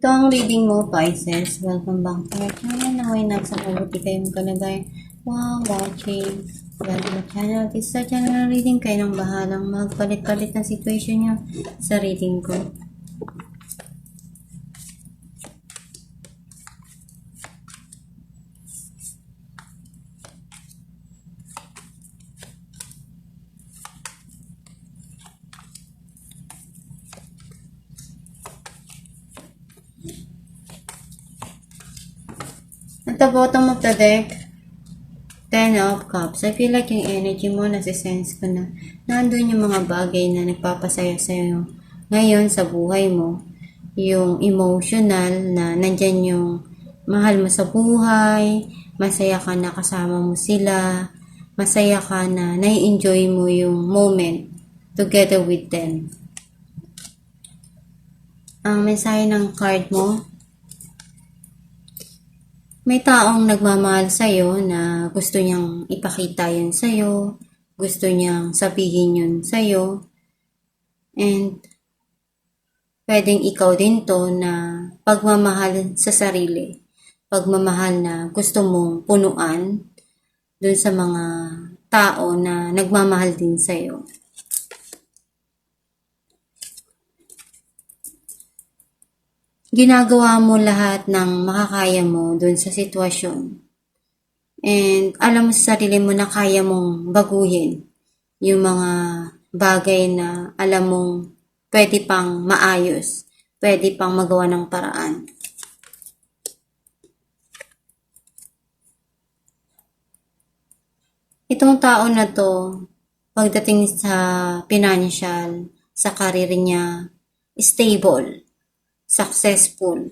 Ito ang reading mo, Pisces. Welcome back to our channel. Naway nasa mabuti kayong kalagay. Wow, watching. Welcome to channel. This sa channel reading kayo nang bahalang magpalit-palit ng situation nyo sa reading ko. At the bottom of the deck, 10 of Cups. I feel like yung energy mo, nasisense ko na nandun yung mga bagay na nagpapasaya sa'yo ngayon sa buhay mo. Yung emotional na nandyan yung mahal mo sa buhay, masaya ka na kasama mo sila, masaya ka na nai-enjoy mo yung moment together with them. Ang mensahe ng card mo, may taong nagmamahal sa'yo na gusto niyang ipakita yun sa'yo, gusto niyang sabihin yun sa'yo, and pwedeng ikaw din to na pagmamahal sa sarili, pagmamahal na gusto mong punuan dun sa mga tao na nagmamahal din sa'yo. Ginagawa mo lahat ng makakaya mo dun sa sitwasyon. And alam mo sa sarili mo na kaya mong baguhin yung mga bagay na alam mong pwede pang maayos, pwede pang magawa ng paraan. Itong tao na to, pagdating sa financial, sa career niya, stable, successful,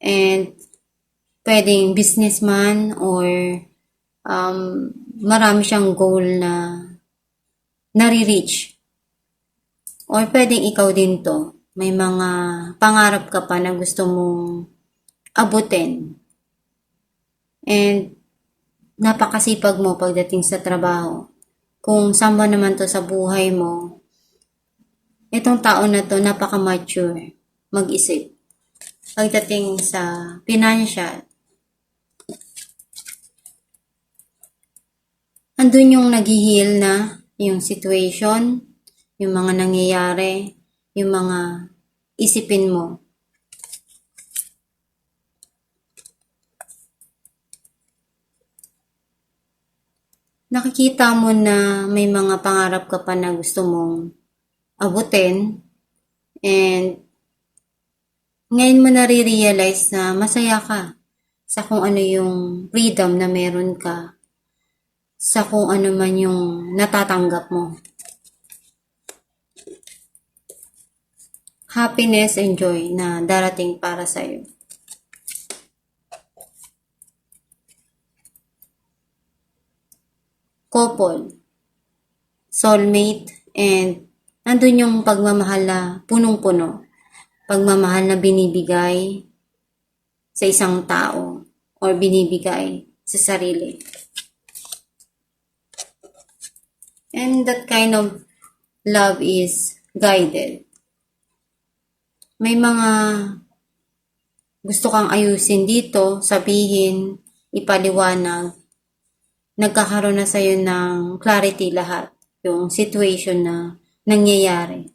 and pwedeng businessman or marami siyang goal na nare-reach. Or pwedeng ikaw din to, may mga pangarap ka pa na gusto mong abutin. And napakasipag mo pagdating sa trabaho. Kung saan naman to sa buhay mo, itong tao na to napaka-mature, mag-isip. Pagdating sa financial, andun yung nag-heal na yung situation, yung mga nangyayari, yung mga isipin mo. Nakikita mo na may mga pangarap ka pa na gusto mong abutin, and ngayon mo nare-realize na masaya ka sa kung ano yung freedom na meron ka, sa kung ano man yung natatanggap mo. Happiness and joy na darating para sa'yo. Couple, soulmate, and nandun yung pagmamahal na punong-puno. Pagmamahal na binibigay sa isang tao or binibigay sa sarili. And that kind of love is guided. May mga gusto kang ayusin dito, sabihin, ipaliwanag, nagkakaroon na sa'yo ng clarity lahat, yung situation na nangyayari.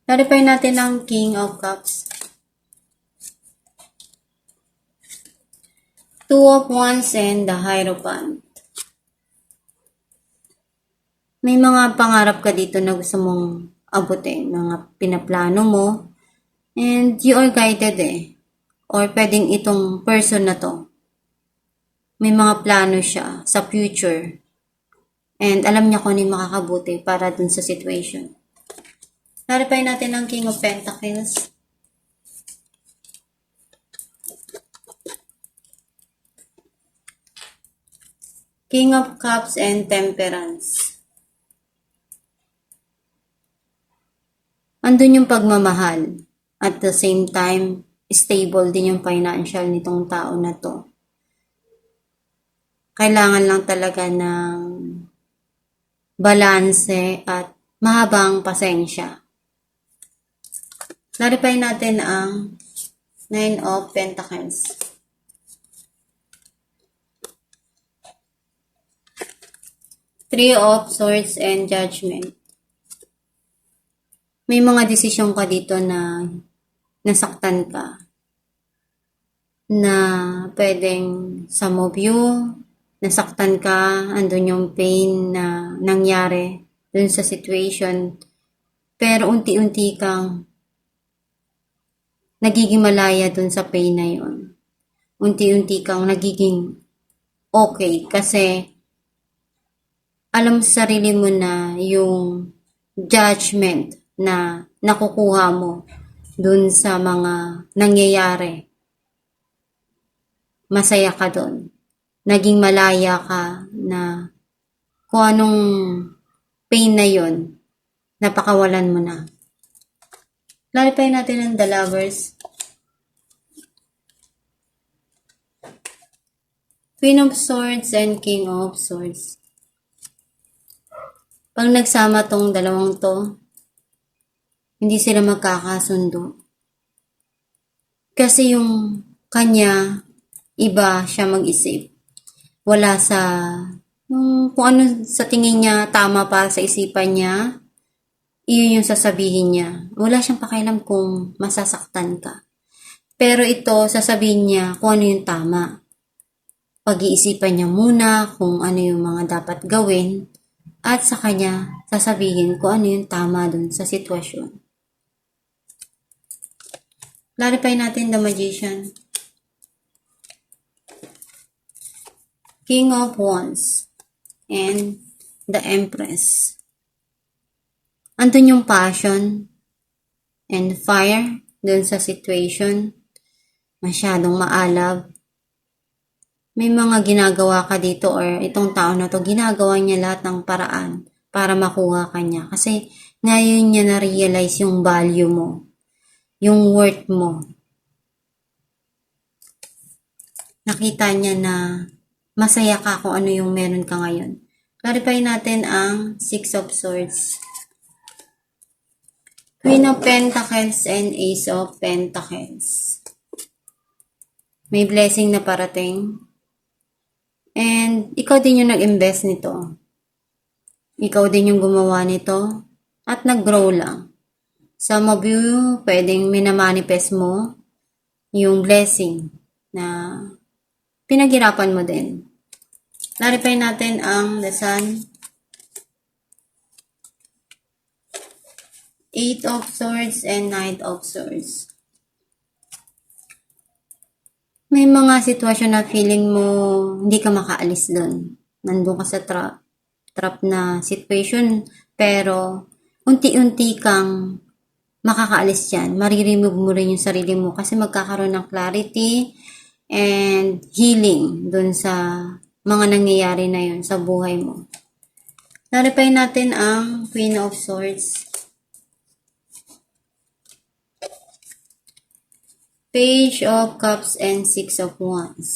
Clarify natin ang King of Cups. Two of Wands and the Hierophant. May mga pangarap ka dito na gusto mong abutin, mga pinaplano mo, and you are guided or pwedeng itong person na to, may mga plano siya sa future, and alam niya kung ano yung makakabuti para dun sa situation. Clarify natin ang King of Pentacles. King of Cups and Temperance. Andun yung pagmamahal. At the same time, stable din yung financial nitong tao na to. Kailangan lang talaga ng balanse at mahabang pasensya. Clarify natin ang 9 of Pentacles. Three of Swords and Judgment. May mga desisyon ka dito na nasaktan ka. Na pwedeng some of you, nasaktan ka, andun yung pain na nangyari dun sa situation. Pero unti-unti kang nagiging malaya dun sa pain na yun. Unti-unti kang nagiging okay kasi alam sa sarili mo na yung judgment na nakukuha mo dun sa mga nangyayari. Masaya ka dun. Naging malaya ka na kung anong pain na yun, napakawalan mo na. Clarify natin ang the Lovers. Queen of Swords and King of Swords. Pag nagsama tong dalawang to, hindi sila magkakasundo. Kasi yung kanya, iba siya mag-isip. Wala sa, kung ano sa tingin niya tama para sa isipan niya, iyon yung sasabihin niya. Wala siyang pakialam kung masasaktan ka. Pero ito, sasabihin niya kung ano yung tama. Pag-iisipan niya muna kung ano yung mga dapat gawin. At sa kanya, sasabihin kung ano yung tama dun sa sitwasyon. Clarify natin the Magician. King of Wands and the Empress. Andun yung passion and fire dun sa situation. Masyadong maalab. May mga ginagawa ka dito or itong tao na to, ginagawa niya lahat ng paraan para makuha ka niya. Kasi ngayon niya na-realize yung value mo, yung worth mo. Nakita niya na masaya ka kung ano yung meron ka ngayon. Clarify natin ang Six of Swords. Queen of Pentacles and Ace of Pentacles. May blessing na parating. And ikaw din yung nag-invest nito. Ikaw din yung gumawa nito. At nag-grow lang. Some of you, pwedeng minamanifest mo yung blessing na pinaghirapan mo din. Clarify natin ang the Sun. Eight of Swords and Knight of Swords. May mga sitwasyon na feeling mo hindi ka makaalis doon. Nandun ka sa trap na situation, pero unti-unti kang makakaalis dyan. Mariremove mo rin yung sarili mo kasi magkakaroon ng clarity and healing doon sa mga nangyayari na yun sa buhay mo. Clarify natin ang Queen of Swords. Page of Cups and Six of Wands.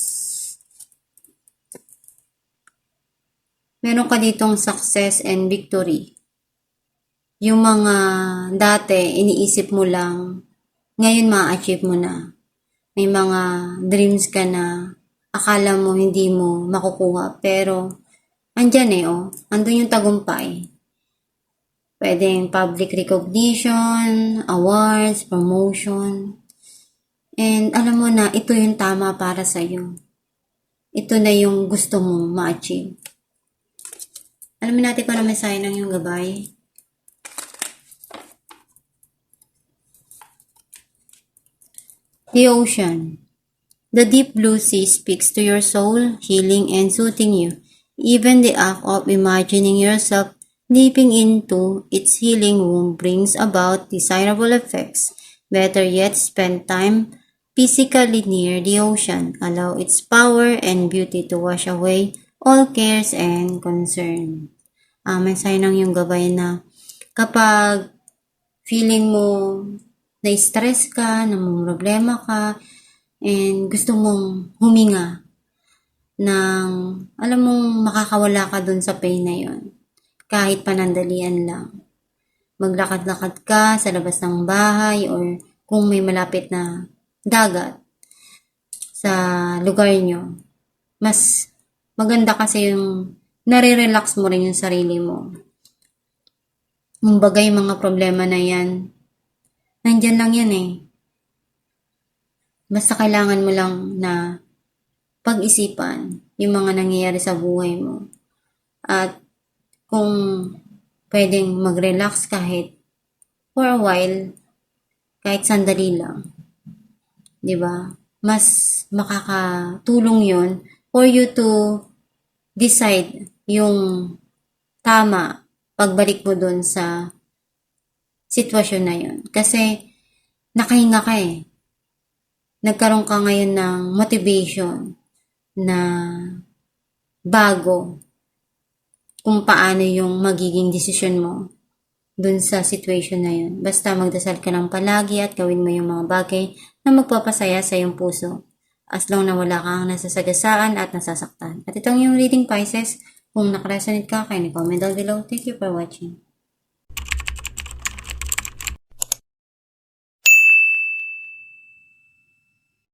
Meron ka ditong success and victory. Yung mga dati iniisip mo lang, ngayon ma-achieve mo na. May mga dreams ka na akala mo hindi mo makukuha, pero andyan andun yung tagumpay. Pwedeng public recognition, awards, promotion. And alam mo na, ito yung tama para sa'yo. Ito na yung gusto mong ma-achieve. Alamin natin kung ano may sign ng yung gabay. The Ocean. The deep blue sea speaks to your soul, healing and soothing you. Even the act of imagining yourself dipping into its healing womb brings about desirable effects. Better yet, spend time physically near the ocean. Allow its power and beauty to wash away all cares and concern. May sign ng yung gabay na kapag feeling mo na-stress ka, namumroblema ka, and gusto mong huminga ng, alam mong makakawala ka dun sa pain na yon kahit panandalian lang. maglakad-lakad ka sa labas ng bahay or kung may malapit na dagat sa lugar nyo. Mas maganda kasi yung nare-relax mo rin yung sarili mo. Kumbaga yung mga problema na yan, nandyan lang yan eh. Basta kailangan mo lang na pag-isipan yung mga nangyayari sa buhay mo. At kung pwedeng mag-relax kahit for a while, kahit sandali lang. 'Di ba? Mas makakatulong yon for you to decide yung tama pagbalik mo dun sa sitwasyon na yun. Kasi nakahinga ka eh. Nagkaroon ka ngayon ng motivation na bago kung paano yung magiging desisyon mo dun sa situation na yun. Basta magdasal ka lang palagi at gawin mo yung mga bagay na magpapasaya sa iyong puso. As long na wala kang nasasagasaan at nasasaktan. At itong yung reading Pisces, kung nakaresonate ka, kaya comment down below. Thank you for watching.